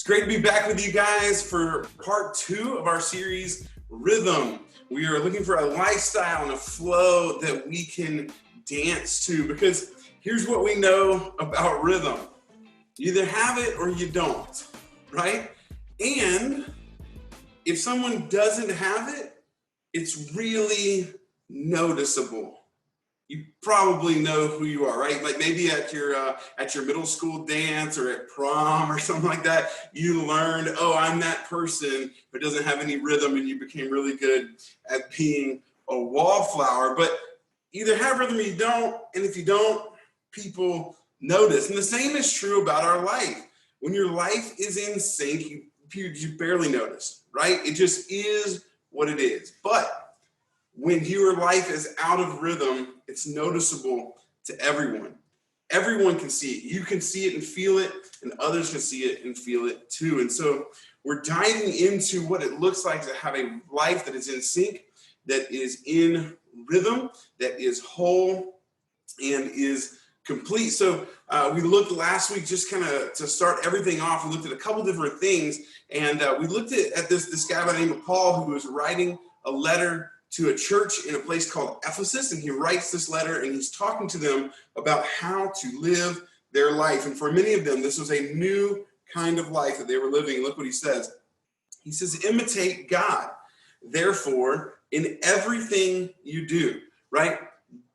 great to be back with you guys for part 2 of our series, Rhythm. We are looking for a lifestyle and a flow that we can dance to, because here's what we know about rhythm. You either have it or you don't, right? And if someone doesn't have it, it's really noticeable. You probably know who you are, right? Like maybe at your middle school dance or at prom or something like that, you learned, oh, I'm that person but doesn't have any rhythm, and you became really good at being a wallflower. But either have rhythm or you don't, and if you don't, people notice. And the same is true about our life. When your life is in sync, you barely notice, right? It just is what it is. But when your life is out of rhythm, it's noticeable to everyone. Everyone can see it. You can see it and feel it, and others can see it and feel it too. And so we're diving into what it looks like to have a life that is in sync, that is in rhythm, that is whole, and is complete. So we looked last week, just kind of to start everything off, we looked at a couple different things, and we looked at this guy by the name of Paul, who was writing a letter to a church in a place called Ephesus, and he writes this letter, and he's talking to them about how to live their life. And for many of them, this was a new kind of life that they were living. Look what he says. He says, imitate God, therefore, in everything you do, right?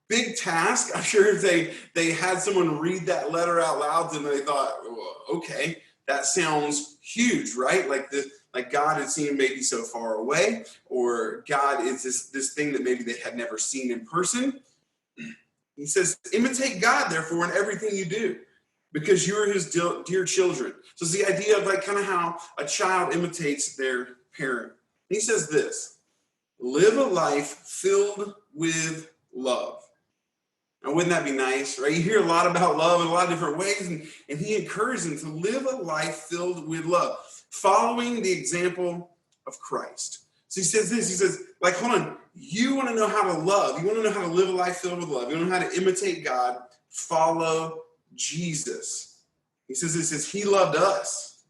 Big task. I'm sure if they had someone read that letter out loud, and they thought, well, okay, that sounds huge, right? Like God had seen maybe so far away, or God is this thing that maybe they had never seen in person. He says, imitate God, therefore, in everything you do, because you're his dear children. So it's the idea of like kind of how a child imitates their parent. He says this, live a life filled with love. Now, wouldn't that be nice, right? You hear a lot about love in a lot of different ways, and he encourages them to live a life filled with love, following the example of Christ. So he says this, he says, like, hold on, you want to know how to love, you want to know how to live a life filled with love, you want to know how to imitate God, follow Jesus. He says this, says he loved us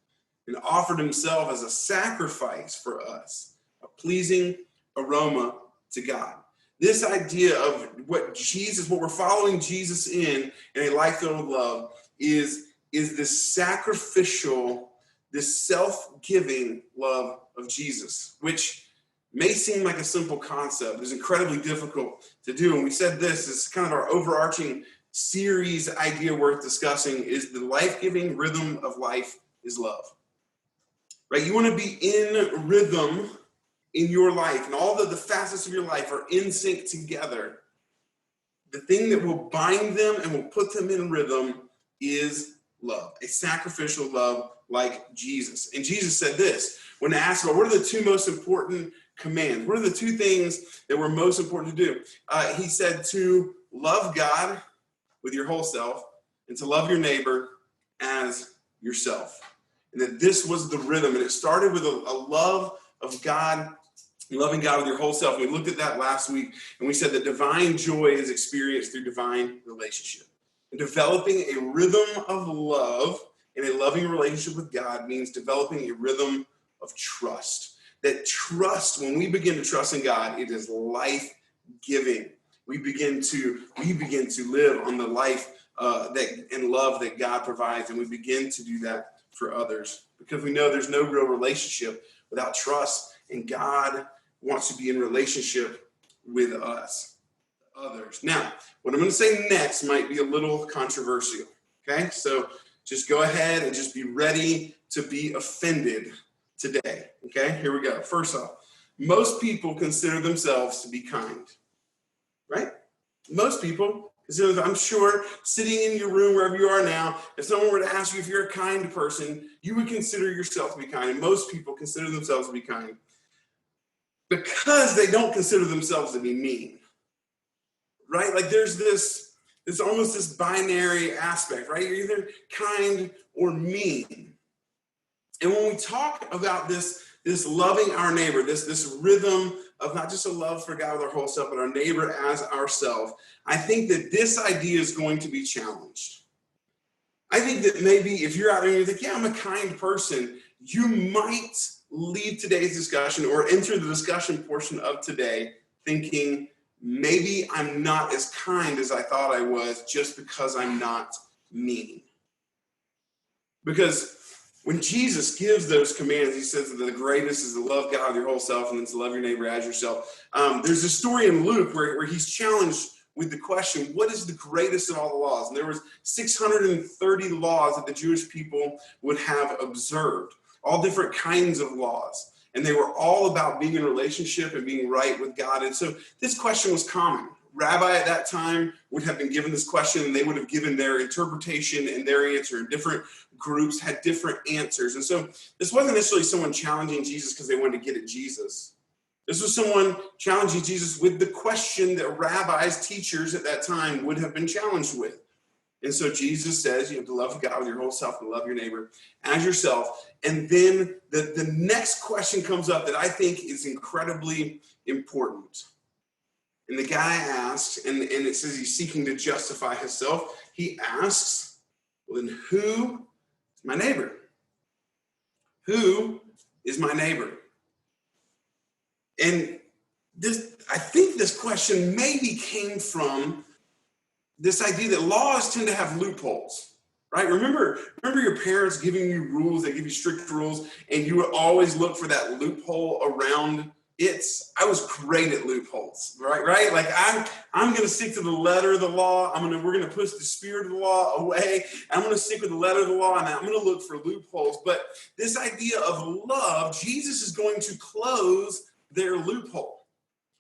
and offered himself as a sacrifice for us, a pleasing aroma to God. This idea of what we're following Jesus in a life filled with love is this sacrificial, this self-giving love of Jesus, which may seem like a simple concept. It's incredibly difficult to do. And we said this is kind of our overarching series idea worth discussing, is the life-giving rhythm of life is love, right? You want to be in rhythm in your life, and all the facets of your life are in sync together. The thing that will bind them and will put them in rhythm is love, a sacrificial love like Jesus. And Jesus said this, when asked about what are the two most important commands, what are the two things that were most important to do? He said to love God with your whole self and to love your neighbor as yourself. And that this was the rhythm, and it started with a love of God, loving God with your whole self. We looked at that last week, and we said that divine joy is experienced through divine relationship. And developing a rhythm of love in a loving relationship with God means developing a rhythm of trust. That trust, when we begin to trust in God, it is life-giving. We begin to live on the life and love that God provides, and we begin to do that for others, because we know there's no real relationship without trust, and God wants to be in relationship with us, others. Now, what I'm going to say next might be a little controversial, okay? So just go ahead and just be ready to be offended today, okay? Here we go. First off, most people consider themselves to be kind, right? Most people consider, I'm sure, sitting in your room wherever you are now, if someone were to ask you if you're a kind person, you would consider yourself to be kind, and most people consider themselves to be kind, because they don't consider themselves to be mean, right? Like there's almost this binary aspect, right? You're either kind or mean. And when we talk about this loving our neighbor, this rhythm of not just a love for God with our whole self, but our neighbor as ourselves, I think that this idea is going to be challenged. I think that maybe if you're out there and you think, yeah, I'm a kind person, you might leave today's discussion or enter the discussion portion of today thinking, maybe I'm not as kind as I thought I was just because I'm not mean. Because when Jesus gives those commands, he says that the greatest is to love God with your whole self and then to love your neighbor as yourself. There's a story in Luke where he's challenged with the question, what is the greatest of all the laws? And there was 630 laws that the Jewish people would have observed, all different kinds of laws. And they were all about being in relationship and being right with God. And so this question was common. Rabbi at that time would have been given this question, and they would have given their interpretation and their answer. And different groups had different answers. And so this wasn't necessarily someone challenging Jesus because they wanted to get at Jesus. This was someone challenging Jesus with the question that rabbis, teachers at that time would have been challenged with. And so Jesus says you have to love God with your whole self and love your neighbor as yourself. And then the next question comes up that I think is incredibly important. And the guy asks, and it says he's seeking to justify himself. He asks, well, then who is my neighbor? Who is my neighbor? And I think this question maybe came from this idea that laws tend to have loopholes, right? Remember your parents giving you rules, they give you strict rules, and you would always look for that loophole around it. I was great at loopholes, right? Like I'm going to stick to the letter of the law. We're going to push the spirit of the law away. I'm going to stick with the letter of the law, and I'm going to look for loopholes. But this idea of love, Jesus is going to close their loophole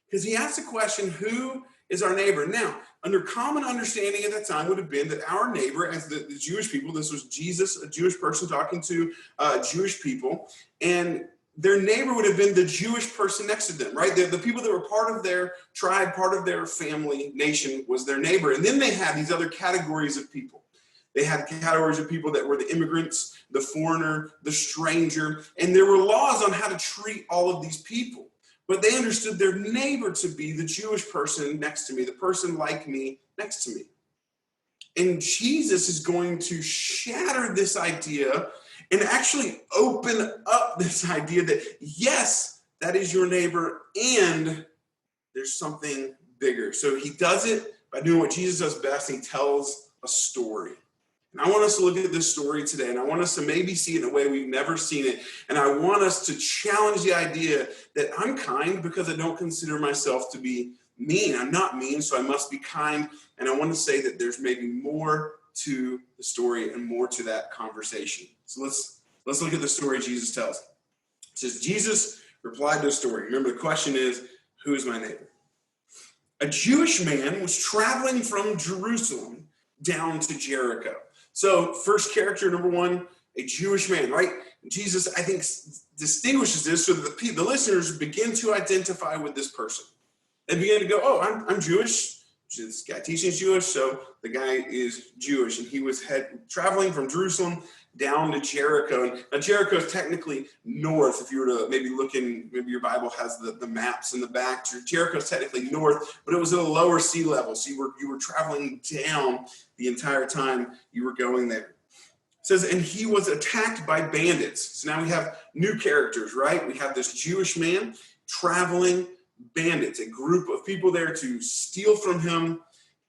because he asks the question, who is our neighbor? Now, under common understanding at that time would have been that our neighbor, as the Jewish people, this was Jesus, a Jewish person talking to Jewish people, and their neighbor would have been the Jewish person next to them, right? The people that were part of their tribe, part of their family, nation was their neighbor. And then they had these other categories of people. They had categories of people that were the immigrants, the foreigner, the stranger, and there were laws on how to treat all of these people. But they understood their neighbor to be the Jewish person next to me, the person like me next to me. And Jesus is going to shatter this idea and actually open up this idea that, yes, that is your neighbor, and there's something bigger. So he does it by doing what Jesus does best. He tells a story. And I want us to look at this story today, and I want us to maybe see it in a way we've never seen it. And I want us to challenge the idea that I'm kind because I don't consider myself to be mean. I'm not mean, so I must be kind. And I want to say that there's maybe more to the story and more to that conversation. So let's look at the story Jesus tells. It says, Jesus replied to the story. Remember, the question is, who is my neighbor? A Jewish man was traveling from Jerusalem down to Jericho. So first character, number one, a Jewish man, right? Jesus, I think, distinguishes this so that the listeners begin to identify with this person. They begin to go, oh, I'm Jewish. This guy teaching is Jewish, so the guy is Jewish. And he was traveling from Jerusalem down to Jericho. And now Jericho is technically north. If you were to maybe look in, maybe your Bible has the maps in the back. Jericho is technically north, but it was at a lower sea level. So you were traveling down the entire time you were going there. It says, and he was attacked by bandits. So now we have new characters, right? We have this Jewish man traveling bandits, a group of people there to steal from him.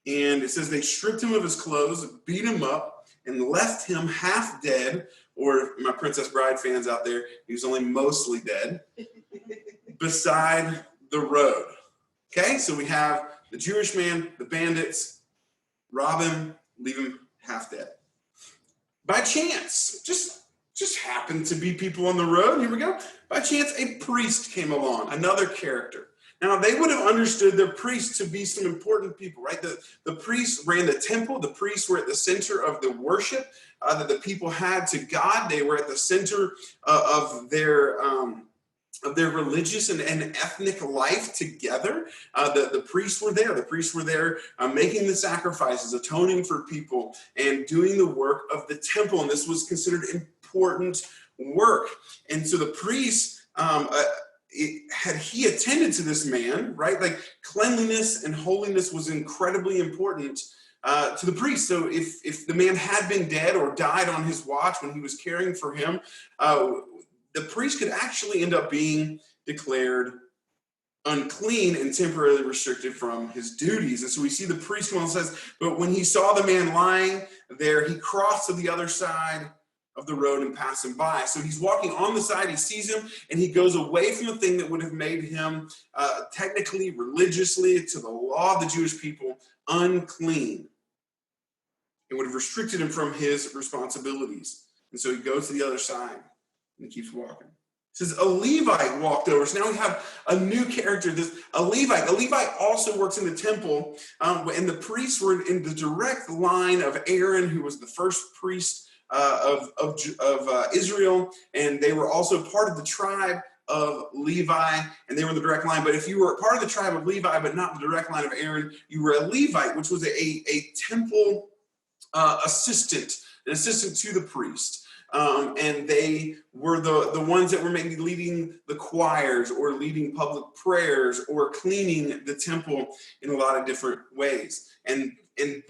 And it says they stripped him of his clothes, beat him up, and left him half dead, or my Princess Bride fans out there, he was only mostly dead, beside the road. Okay, so we have the Jewish man, the bandits, rob him, leave him half dead. By chance, just happened to be people on the road. Here we go. By chance, a priest came along, another character. Now, they would have understood their priests to be some important people, right? The priests ran the temple. The priests were at the center of the worship that the people had to God. They were at the center of their religious and ethnic life together. The priests were there. The priests were there making the sacrifices, atoning for people, and doing the work of the temple. And this was considered important work. And so the priests, had he attended to this man, right? Like cleanliness and holiness was incredibly important to the priest. So if the man had been dead or died on his watch when he was caring for him, the priest could actually end up being declared unclean and temporarily restricted from his duties. And so we see the priest come on and says, but when he saw the man lying there, he crossed to the other side of the road and passed him by. So he's walking on the side, he sees him, and he goes away from the thing that would have made him technically, religiously, to the law of the Jewish people, unclean. It would have restricted him from his responsibilities. And so he goes to the other side and he keeps walking. It says a Levite walked over. So now we have a new character. A Levite also works in the temple, and the priests were in the direct line of Aaron, who was the first priest of Israel, and they were also part of the tribe of Levi, and they were in the direct line. But if you were part of the tribe of Levi, but not the direct line of Aaron, you were a Levite, which was a temple assistant, an assistant to the priest. And they were the ones that were maybe leading the choirs or leading public prayers or cleaning the temple in a lot of different ways. And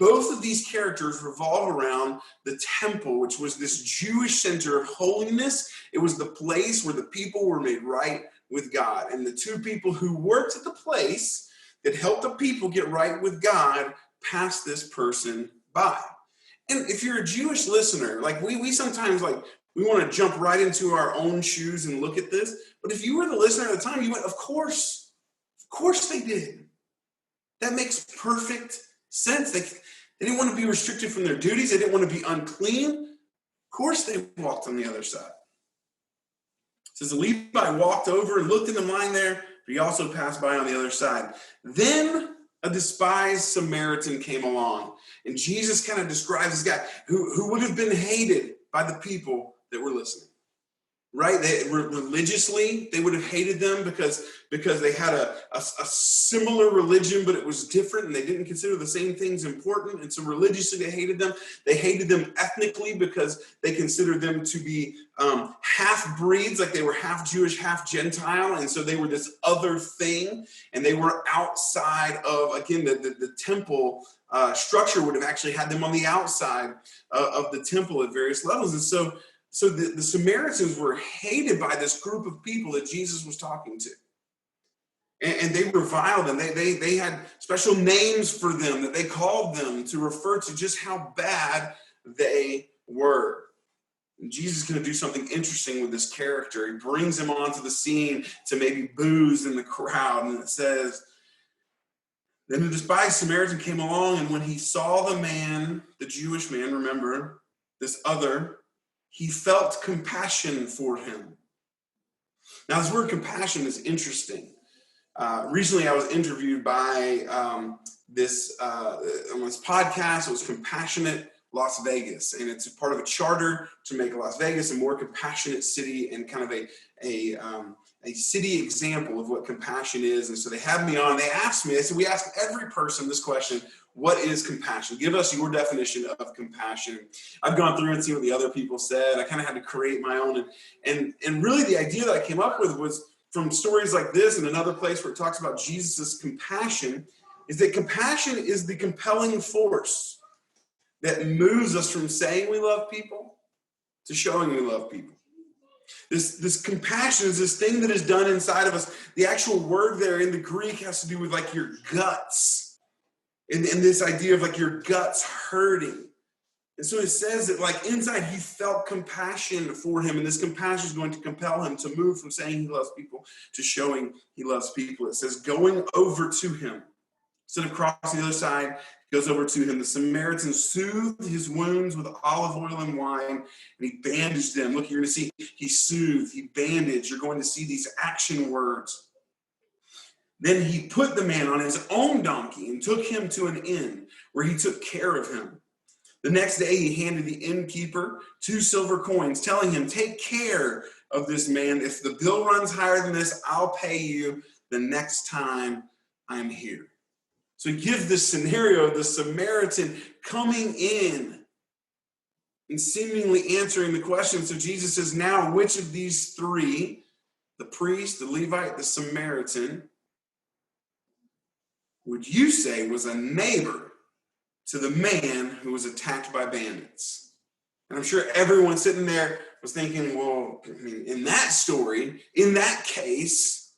both of these characters revolve around the temple, which was this Jewish center of holiness. It was the place where the people were made right with God. And the two people who worked at the place that helped the people get right with God passed this person by. And if you're a Jewish listener, like we sometimes we want to jump right into our own shoes and look at this. But if you were the listener at the time, you went, of course they did. That makes perfect sense. They didn't want to be restricted from their duties. They didn't want to be unclean. Of course they walked on the other side. It says the Levite walked over and looked at him lying there, but he also passed by on the other side. Then a despised Samaritan came along. And Jesus kind of describes this guy who would have been hated by the people that were listening, right? Religiously, they would have hated them because they had a similar religion, but it was different, and they didn't consider the same things important. And so religiously, they hated them. They hated them ethnically because they considered them to be half-breeds, like they were half Jewish, half Gentile. And so they were this other thing, and they were outside of, again, the temple structure would have actually had them on the outside of the temple at various levels. And so the Samaritans were hated by this group of people that Jesus was talking to. And they reviled them. They had special names for them that they called them to refer to just how bad they were. And Jesus is going to do something interesting with this character. He brings him onto the scene to maybe booze in the crowd. And it says, then the despised Samaritan came along, and when he saw the man, the Jewish man, remember, this other, he felt compassion for him. Now, this word compassion is interesting. Recently, I was interviewed by on this podcast. It was Compassionate Las Vegas, and it's a part of a charter to make Las Vegas a more compassionate city and kind of a city example of what compassion is. And so they had me on. They asked me. They said, we ask every person this question: what is compassion? Give us your definition of compassion. I've gone through and seen what the other people said. I kind of had to create my own, and really the idea that I came up with was from stories like this and another place where it talks about Jesus' compassion, is that compassion is the compelling force that moves us from saying we love people to showing we love people. This compassion is this thing that is done inside of us. The actual word there in the Greek has to do with like your guts, and this idea of like your guts hurting. And so it says that like inside he felt compassion for him, and this compassion is going to compel him to move from saying he loves people to showing he loves people. It says going over to him. Instead of crossing the other side, he goes over to him. The Samaritan soothed his wounds with olive oil and wine, and he bandaged them. Look, you're going to see he soothed, he bandaged. You're going to see these action words. Then he put the man on his own donkey and took him to an inn where he took care of him. The next day he handed the innkeeper 2 silver coins, telling him, take care of this man. If the bill runs higher than this, I'll pay you the next time I'm here. So he gives this scenario of the Samaritan coming in and seemingly answering the question. So Jesus says, now which of these 3, the priest, the Levite, the Samaritan, would you say was a neighbor to the man who was attacked by bandits? And I'm sure everyone sitting there was thinking, well, I mean, in that story, in that case,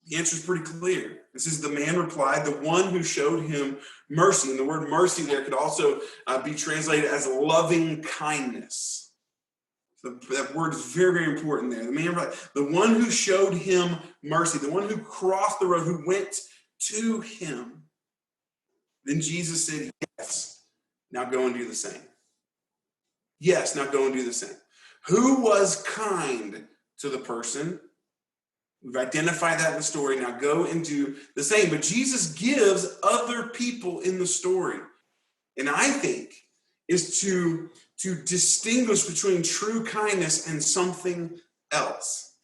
the answer is pretty clear. This is the man replied, the one who showed him mercy. And the word mercy there could also be translated as loving kindness. So that word is very, very important there. The man replied, the one who showed him mercy, the one who crossed the road, who went to him. Then Jesus said, yes, now go and do the same. Yes, now go and do the same. Who was kind to the person? We've identified that in the story. Now go and do the same. But Jesus gives other people in the story, and I think is to distinguish between true kindness and something else.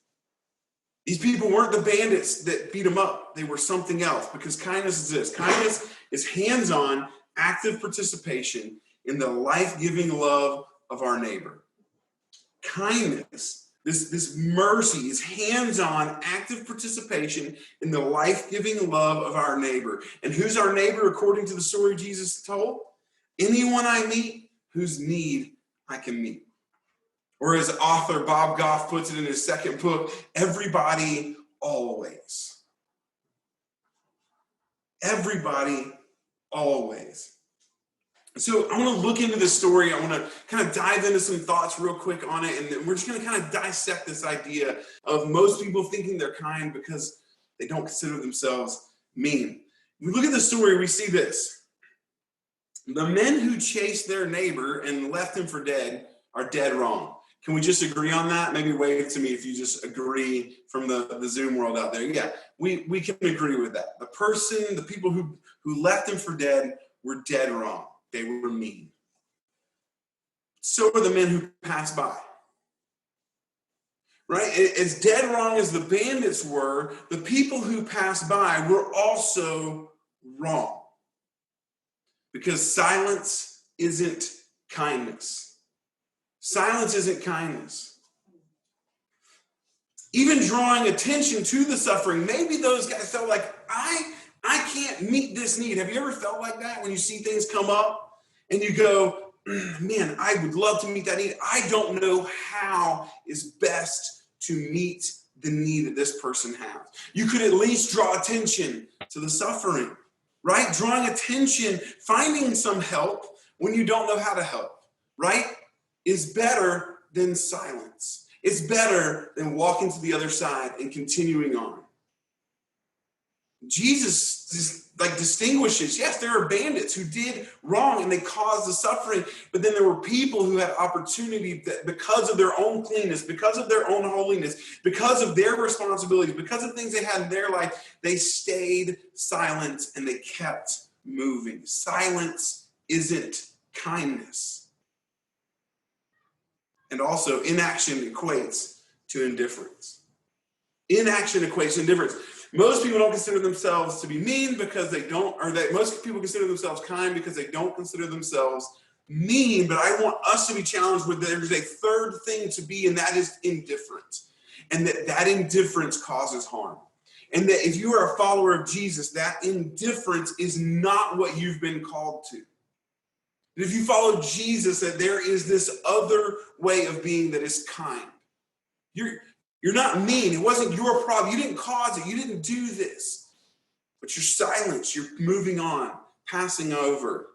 These people weren't the bandits that beat them up. They were something else, because kindness is this. Kindness is hands-on, active participation in the life-giving love of our neighbor. Kindness, this mercy, is hands-on, active participation in the life-giving love of our neighbor. And who's our neighbor according to the story Jesus told? Anyone I meet whose need I can meet. Or as author Bob Goff puts it in his second book, everybody always. Everybody always. So I want to look into this story. I want to kind of dive into some thoughts real quick on it. And we're just going to kind of dissect this idea of most people thinking they're kind because they don't consider themselves mean. When we look at the story, we see this. The men who chased their neighbor and left him for dead are dead wrong. Can we just agree on that? Maybe wave to me if you just agree from the Zoom world out there. Yeah, we can agree with that. The people who left him for dead were dead wrong. They were mean. So were the men who passed by. Right? As dead wrong as the bandits were, the people who passed by were also wrong. Because silence isn't kindness. Silence isn't kindness. Even drawing attention to the suffering, maybe those guys felt like, I can't meet this need. Have you ever felt like that when you see things come up and you go, man, I would love to meet that need. I don't know how is best to meet the need that this person has. You could at least draw attention to the suffering, right? Drawing attention, finding some help when you don't know how to help, right? Is better than silence. It's better than walking to the other side and continuing on. Jesus distinguishes, yes, there are bandits who did wrong and they caused the suffering, but then there were people who had opportunity that because of their own cleanness, because of their own holiness, because of their responsibilities, because of things they had in their life, they stayed silent and they kept moving. Silence isn't kindness. And also, inaction equates to indifference. Inaction equates to indifference. Most people don't consider themselves to be mean because they don't, or that most people consider themselves kind because they don't consider themselves mean. But I want us to be challenged with there's a third thing to be, and that is indifference. And that indifference causes harm. And that if you are a follower of Jesus, that indifference is not what you've been called to. If you follow Jesus, that there is this other way of being that is kind. You're not mean. It wasn't your problem. You didn't cause it. You didn't do this. But your silence, you're moving on, passing over,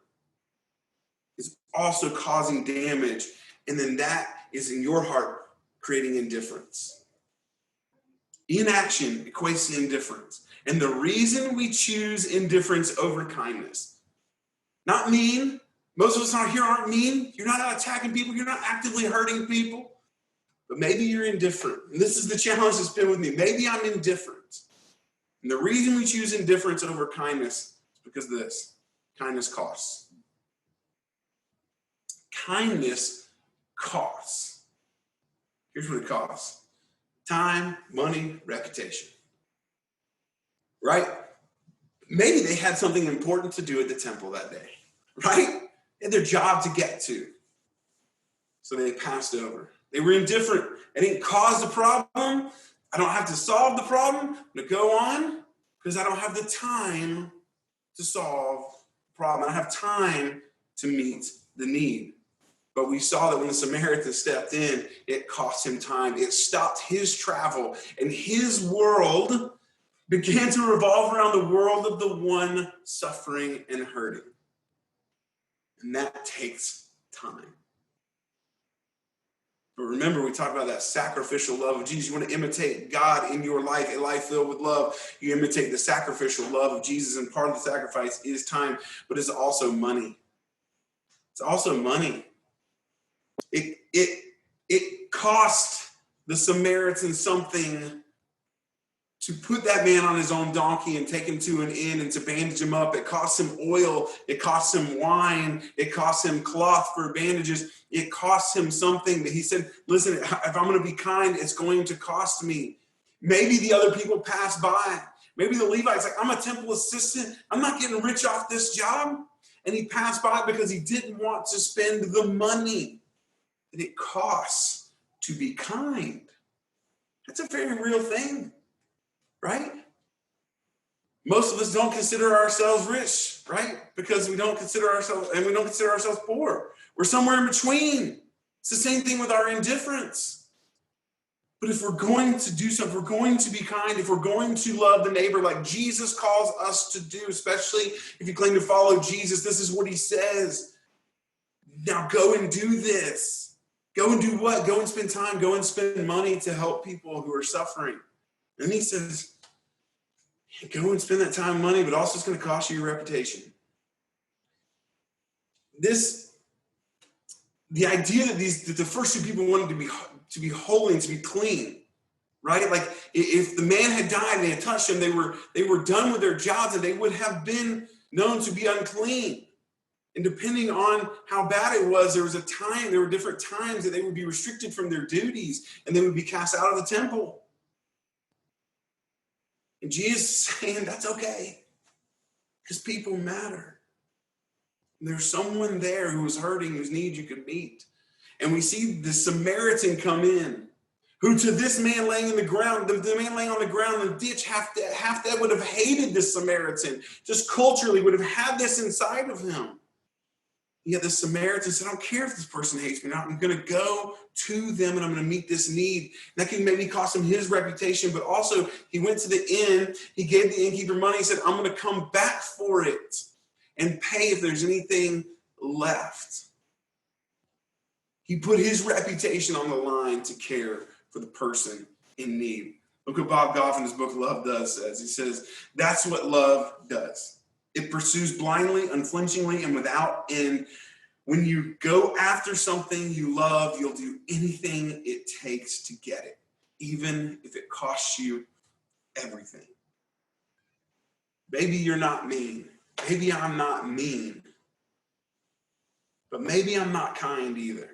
is also causing damage. And then that is in your heart creating indifference. Inaction equates to indifference. And the reason we choose indifference over kindness, not mean. Most of us out here aren't mean. You're not out attacking people. You're not actively hurting people. But maybe you're indifferent. And this is the challenge that's been with me. Maybe I'm indifferent. And the reason we choose indifference over kindness is because of this. Kindness costs. Kindness costs. Here's what it costs. Time, money, reputation. Right? Maybe they had something important to do at the temple that day. Right? They had their job to get to. So they passed over. They were indifferent. It didn't cause the problem. I don't have to solve the problem. I'm going to go on because I don't have the time to solve the problem. I don't have time to meet the need. But we saw that when the Samaritan stepped in, it cost him time. It stopped his travel, and his world began to revolve around the world of the one suffering and hurting. And that takes time. But remember, we talked about that sacrificial love of Jesus. You want to imitate God in your life, a life filled with love. You imitate the sacrificial love of Jesus, and part of the sacrifice is time, but it's also money. It's also money. It cost the Samaritan something to put that man on his own donkey and take him to an inn and to bandage him up. It cost him oil. It cost him wine. It cost him cloth for bandages. It cost him something that he said, listen, if I'm going to be kind, it's going to cost me. Maybe the other people pass by. Maybe the Levite's like, I'm a temple assistant. I'm not getting rich off this job. And he passed by because he didn't want to spend the money that it costs to be kind. That's a very real thing. Right? Most of us don't consider ourselves rich, right? Because we don't consider ourselves poor. We're somewhere in between. It's the same thing with our indifference. But if we're going to do something, if we're going to be kind, if we're going to love the neighbor like Jesus calls us to do, especially if you claim to follow Jesus, this is what he says. Now go and do this. Go and do what? Go and spend time. Go and spend money to help people who are suffering. And he says, go and spend that time and money, but also it's going to cost you your reputation. The idea that the first two people wanted to be holy and to be clean, right? Like if the man had died and they had touched him, they were done with their jobs and they would have been known to be unclean. And depending on how bad it was, there were different times that they would be restricted from their duties and they would be cast out of the temple. And Jesus is saying that's okay because people matter. And there's someone there who is hurting, whose need you could meet. And we see the Samaritan come in, who to this man laying in the ground, the man laying on the ground in the ditch, half dead would have hated this Samaritan, just culturally would have had this inside of him. Yet the Samaritan said, I don't care if this person hates me. I'm going to go to them and I'm going to meet this need. That can maybe cost him his reputation, but also he went to the inn. He gave the innkeeper money. He said, I'm going to come back for it and pay if there's anything left. He put his reputation on the line to care for the person in need. Look what Bob Goff in his book, Love Does says. He says, that's what love does. It pursues blindly, unflinchingly, and without end. When you go after something you love, you'll do anything it takes to get it, even if it costs you everything. Maybe you're not mean. Maybe I'm not mean. But maybe I'm not kind either.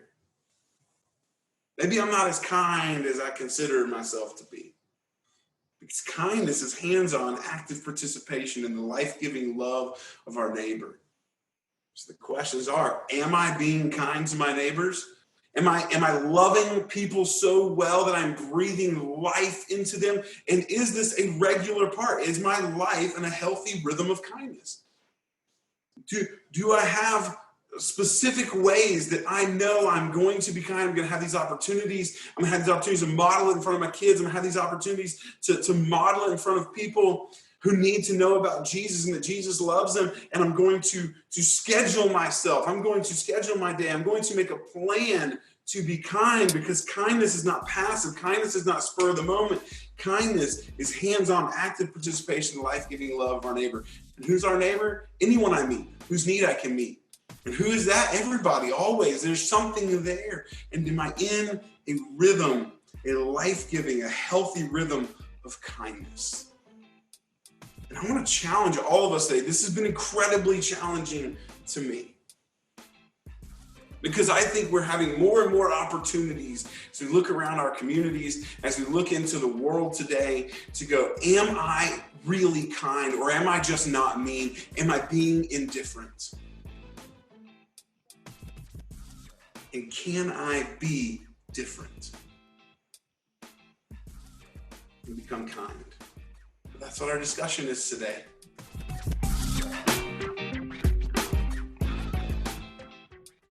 Maybe I'm not as kind as I consider myself to be. Because kindness is hands-on, active participation in the life-giving love of our neighbor. So the questions are, am I being kind to my neighbors? Am I loving people so well that I'm breathing life into them? And is this a regular part? Is my life in a healthy rhythm of kindness? Do I have specific ways that I know I'm going to be kind? I'm going to have these opportunities. I'm going to have these opportunities to model it in front of my kids. I'm going to have these opportunities to model it in front of people who need to know about Jesus and that Jesus loves them. And I'm going to schedule myself. I'm going to schedule my day. I'm going to make a plan to be kind, because kindness is not passive. Kindness is not spur of the moment. Kindness is hands-on, active participation in the life-giving love of our neighbor. And who's our neighbor? Anyone I meet, whose need I can meet. And who is that? Everybody, always. There's something there. And am I in a rhythm, a life-giving, a healthy rhythm of kindness? And I want to challenge all of us today. This has been incredibly challenging to me, because I think we're having more and more opportunities as we look around our communities, as we look into the world today, to go, am I really kind, or am I just not mean? Am I being indifferent? And can I be different and become kind? That's what our discussion is today.